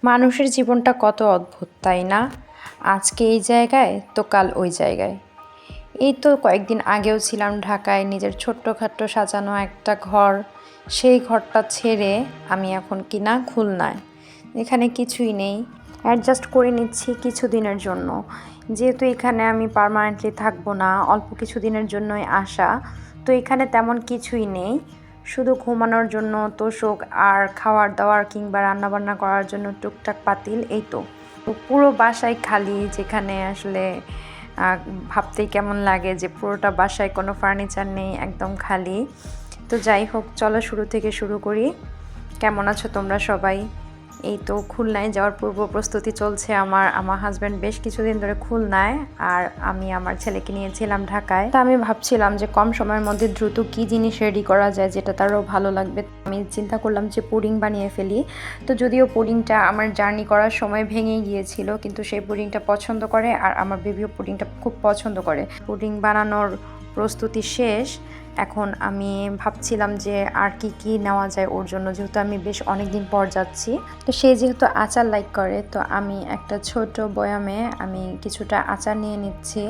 মানুষের জীবনটা কত অদ্ভুত, তাই না? আজকে এই জায়গায় তো কাল ওই জায়গায়। এই তো কয়েকদিন আগেও ছিলাম ঢাকায়, নিজের ছোট্টখাট্টো সাজানো একটা ঘর। সেই ঘরটা ছেড়ে আমি এখন কিনা খুলনায়। এখানে কিছুই নেই, অ্যাডজাস্ট করে নিচ্ছি কিছুদিনের জন্য। যেহেতু এখানে আমি পার্মানেন্টলি থাকবো না, অল্প কিছুদিনের জন্যই আসা, তো এখানে তেমন কিছুই নেই। শুধু ঘুমানোর জন্য তোশক আর খাওয়ার দাওয়ার কিংবা রান্নাবান্না করার জন্য টুকটাক পাতিল, এই তো। পুরো বাসায় খালি, যেখানে আসলে ভাবতেই কেমন লাগে যে পুরোটা বাসায় কোনো ফার্নিচার নেই, একদম খালি। তো যাই হোক, চলো শুরু থেকে শুরু করি। কেমন আছো তোমরা সবাই? এই তো খুলনায় যাওয়ার পূর্ব প্রস্তুতি চলছে আমার হাজব্যান্ড বেশ কিছুদিন ধরে খুলনায়, আর আমি আমার ছেলেকে নিয়েছিলাম ঢাকায়। তা আমি ভাবছিলাম যে কম সময়ের মধ্যে দ্রুত কি জিনিস রেডি করা যায় যেটা তারও ভালো লাগবে। আমি চিন্তা করলাম যে পুডিং বানিয়ে ফেলি। তো যদিও পুডিংটা আমার জার্নি করার সময় ভেঙে গিয়েছিল, কিন্তু সেই পুডিংটা পছন্দ করে, আর আমার বেবিও পুডিংটা খুব পছন্দ করে। পুডিং বানানোর প্রস্তুতি শেষ। এখন আমি ভাবছিলাম যে আর কি নেওয়া যায় ওর জন্য, যেহেতু আমি বেশ অনেক দিন পর যাচ্ছি। তো সে যেহেতু আচার লাইক করে, তো আমি একটা ছোট বয়ামে আমি কিছুটা আচার নিয়ে নিচ্ছি।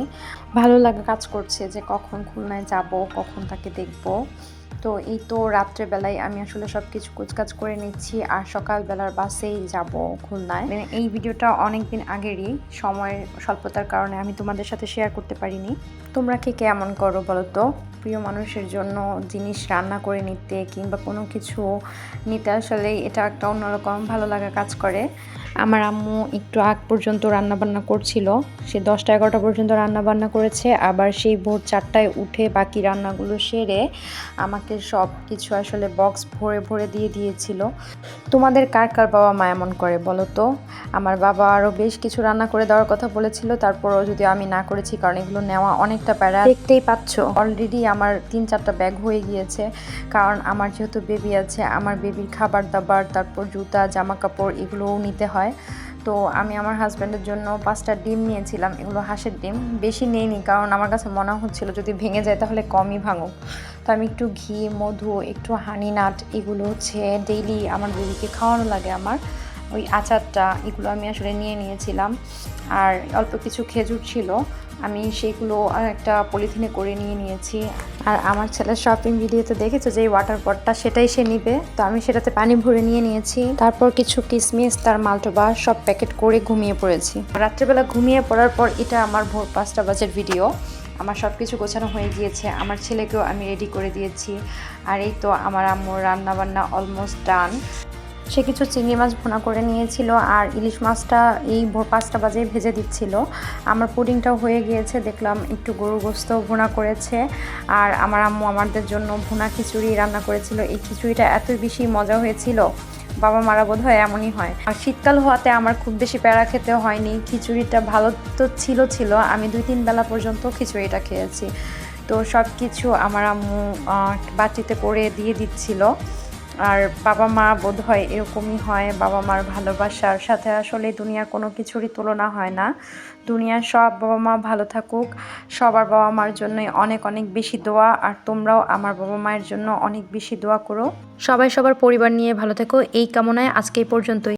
ভালো লাগা কাজ করছে যে কখন খুলনায় যাব, কখন তাকে দেখব। তো এই তো রাত্রেবেলায় আমি আসলে সব কিছু কুচকাজ করে নিচ্ছি, আর সকালবেলার বাসেই যাব খুলনায়। এই ভিডিওটা অনেক দিন আগেরই, সময়ের স্বল্পতার কারণে আমি তোমাদের সাথে শেয়ার করতে পারিনি। তোমরা কে কেমন করো বলো তো? প্রিয় মানুষের জন্য জিনিস রান্না করে নিতে কিংবা কোনো কিছু নিতে আসলে এটা একটা অন্যরকম ভালো লাগা কাজ করে। আমার আম্মু একটু আগ পর্যন্ত রান্নাবান্না করছিল, সে 10টা-11টা পর্যন্ত রান্নাবান্না করেছে, আবার সেই ভোর 4টায় উঠে বাকি রান্নাগুলো সেরে আমাকে সব কিছু আসলে বক্স ভরে ভরে দিয়ে দিয়েছিল। তোমাদের কার কার বাবা মা এমন করে বলো তো? আমার বাবা আরও বেশ কিছু রান্না করে দেওয়ার কথা বলেছিল, তারপরও যদি আমি না করেছি, কারণ এগুলো নেওয়া অনেকটা প্যারা। দেখতেই পাচ্ছ অলরেডি আমার 3-4টা ব্যাগ হয়ে গিয়েছে, কারণ আমার যেহেতু বেবি আছে, আমার বেবির খাবার দাবার, তারপর জুতা জামা কাপড় এগুলোও নিতে হয়। তো আমি আমার হাজব্যান্ডের জন্য 5টা ডিম নিয়েছিলাম, এগুলো হাঁসের ডিম। বেশি নেইনি, কারণ আমার কাছে মনে হচ্ছিল যদি ভেঙে যায় তাহলে কমই ভাঙুক। তো আমি একটু ঘি, মধু, একটু হানি নাট, এগুলো হচ্ছে ডেইলি আমার বেবিকে খাওয়ানো লাগে আমার, ওই আচারটা, এগুলো আমি আসলে নিয়ে নিয়েছিলাম। আর অল্প কিছু খেজুর ছিল, আমি সেগুলো একটা পলিথিনে করে নিয়ে নিয়েছি। আর আমার ছেলের শপিং ভিডিওতে দেখেছো যে ওয়াটার পটটা, সেটাই সে নিবে, তো আমি সেটাতে পানি ভরে নিয়ে নিয়েছি। তারপর কিছু কিশমিশ, তার মালটোবা সব প্যাকেট করে ঘুমিয়ে পড়েছি। রাত্রেবেলা ঘুমিয়ে পড়ার পর এটা আমার ভোর 5টা বাজের ভিডিও। আমার সব কিছু গোছানো হয়ে গিয়েছে, আমার ছেলেকেও আমি রেডি করে দিয়েছি। আর এই তো আমার আম্মুর রান্নাবান্না অলমোস্ট ডান। সে কিছু চিংড়ি মাছ ভুনা করে নিয়েছিল, আর ইলিশ মাছটা এই ভোর 5টা বাজে ভেজে দিচ্ছিল। আমার পুডিংটাও হয়ে গিয়েছে, দেখলাম একটু গরুর গোস্ত ভুনা করেছে। আর আমার আম্মু আমাদের জন্য ভুনা খিচুড়ি রান্না করেছিল। এই খিচুড়িটা এতই বেশি মজা হয়েছিল, বাবা মারা বোধ হয় এমনই হয়। আর শীতকাল হওয়াতে আমার খুব বেশি প্যারা খেতে হয়নি। খিচুড়িটা ভালো তো ছিল, আমি 2-3 বেলা পর্যন্ত খিচুড়িটা খেয়েছি। তো সব কিছু আমার আম্মু বাটিতে করে দিয়ে দিচ্ছিল। আর বাবা মা বোধ হয় এরকমই হয়, বাবা মার ভালোবাসার সাথে আসলে দুনিয়ার কোনো কিছুরই তুলনা হয় না। দুনিয়ার সব বাবা মা ভালো থাকুক, সবার বাবা মার জন্যই অনেক অনেক বেশি দোয়া। আর তোমরাও আমার বাবা মায়ের জন্য অনেক বেশি দোয়া করো। সবাই সবার পরিবার নিয়ে ভালো থেকো, এই কামনায় আজকে এই পর্যন্তই।